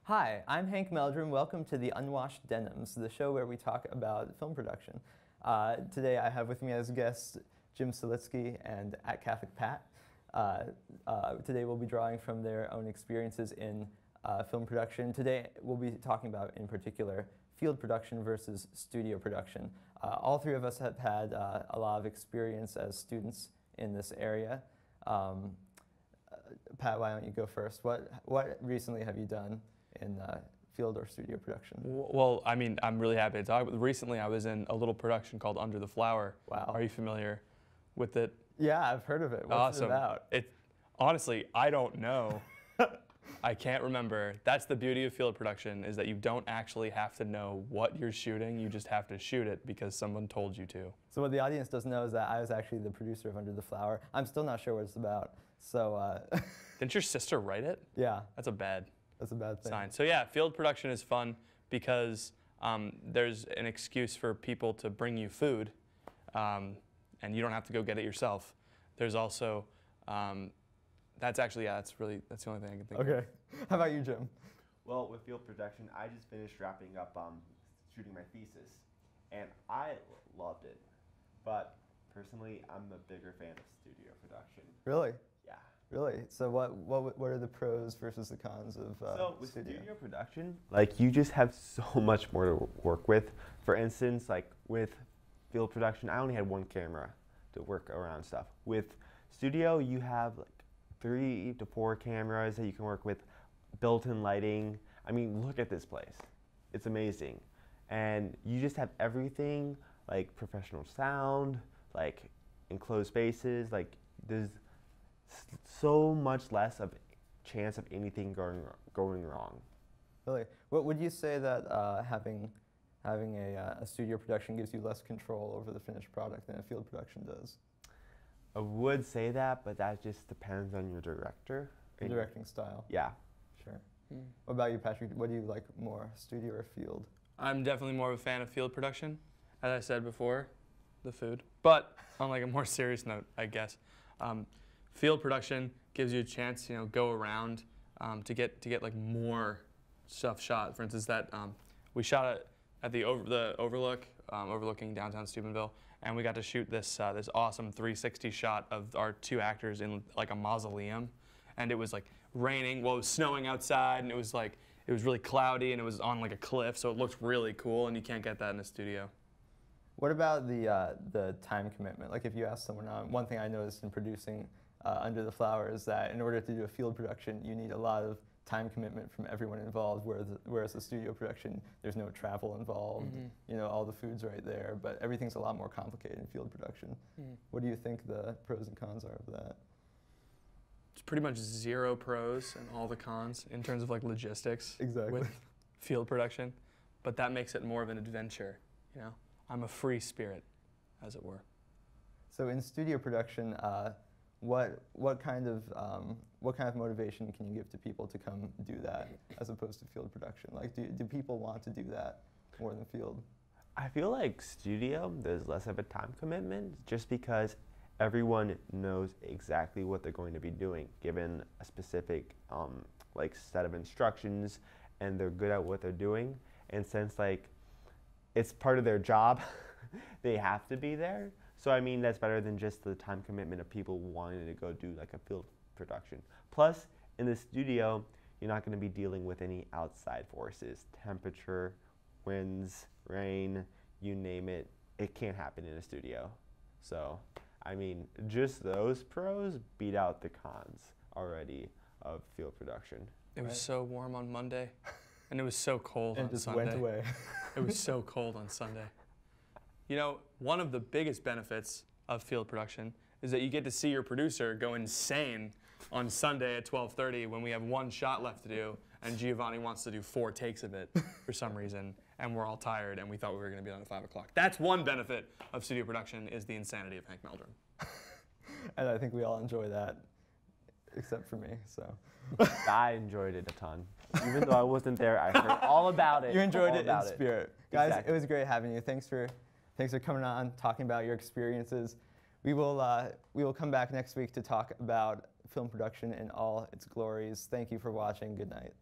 Hi, I'm Hank Meldrum. Welcome to the Unwashed Denims, the show where we talk about film production. Today I have with me as guests Jim Selitsky and at Catholic Pat. Today we'll be drawing from their own experiences in film production. Today we'll be talking about, in particular, field production versus studio production. All three of us have had a lot of experience as students in this area. Pat, why don't you go first? What recently have you done in field or studio production? Well, I mean, I'm really happy to talk. Recently, I was in a little production called Under the Flower. Wow. Are you familiar with it? Yeah, I've heard of it. What's awesome. it about? Honestly, I don't know. I can't remember. That's the beauty of field production, is that you don't actually have to know what you're shooting. You just have to shoot it because someone told you to. So what the audience doesn't know is that I was actually the producer of Under the Flower. I'm still not sure what it's about. So Didn't your sister write it? Yeah. That's a bad thing. sign. So yeah, field production is fun because there's an excuse for people to bring you food, and you don't have to go get it yourself. There's also that's the only thing I can think of. Okay. How about you, Jim? Well, with field production, I just finished wrapping up shooting my thesis, and I loved it. But personally, I'm a bigger fan of studio production. Really? Yeah. Really? So what are the pros versus the cons of so with studio production, like, you just have so much more to work with. For instance, like with field production, I only had one camera to work around stuff. With studio, you have like 3 to 4 cameras that you can work with, built-in lighting. I mean, look at this place. It's amazing. And you just have everything, like professional sound, like enclosed spaces, like there's so much less of chance of anything going wrong. Really? What would you say that having a studio production gives you less control over the finished product than a field production does? I would say that, but that just depends on your director. Your directing style? Yeah. Sure. What about you, Patrick? What do you like more, studio or field? I'm definitely more of a fan of field production. As I said before, the food. But on like a more serious note, I guess, field production gives you a chance, go around to get like more stuff shot. For instance, that we shot it at the overlook overlooking downtown Steubenville, and we got to shoot this this awesome 360 shot of our 2 actors in like a mausoleum, and it was like raining. Well, it was snowing outside, and it was really cloudy, and it was on like a cliff, so it looked really cool, and you can't get that in a studio. What about the time commitment? Like, if you ask someone, one thing I noticed in producing Under the Flower is that in order to do a field production, you need a lot of time commitment from everyone involved, whereas a studio production, there's no travel involved. All the food's right there, but everything's a lot more complicated in field production. What do you think the pros and cons are of that? It's pretty much 0 pros and all the cons in terms of like logistics. Exactly. With field production, but that makes it more of an adventure. I'm a free spirit, as it were. So in studio production, what kind of motivation can you give to people to come do that as opposed to field production? Like, do people want to do that more than field? I feel like studio, there's less of a time commitment just because everyone knows exactly what they're going to be doing, given a specific like set of instructions, and they're good at what they're doing. And since like it's part of their job, they have to be there. So I mean, that's better than just the time commitment of people wanting to go do like a field production. Plus, in the studio, you're not going to be dealing with any outside forces, temperature, winds, rain, you name it. It can't happen in a studio. So, I mean, just those pros beat out the cons already of field production. It was so warm on Monday, and it was so cold on Sunday. And it just went away. It was so cold on Sunday. One of the biggest benefits of field production is that you get to see your producer go insane on Sunday at 12:30 when we have 1 shot left to do, and Giovanni wants to do 4 takes of it for some reason, and we're all tired, and we thought we were going to be done at 5 o'clock. That's one benefit of studio production, is the insanity of Hank Meldrum. And I think we all enjoy that, except for me, so. I enjoyed it a ton. Even though I wasn't there, I heard all about it. You enjoyed it in spirit. Guys, exactly. It was great having you. Thanks for coming on, talking about your experiences. We will come back next week to talk about film production in all its glories. Thank you for watching. Good night.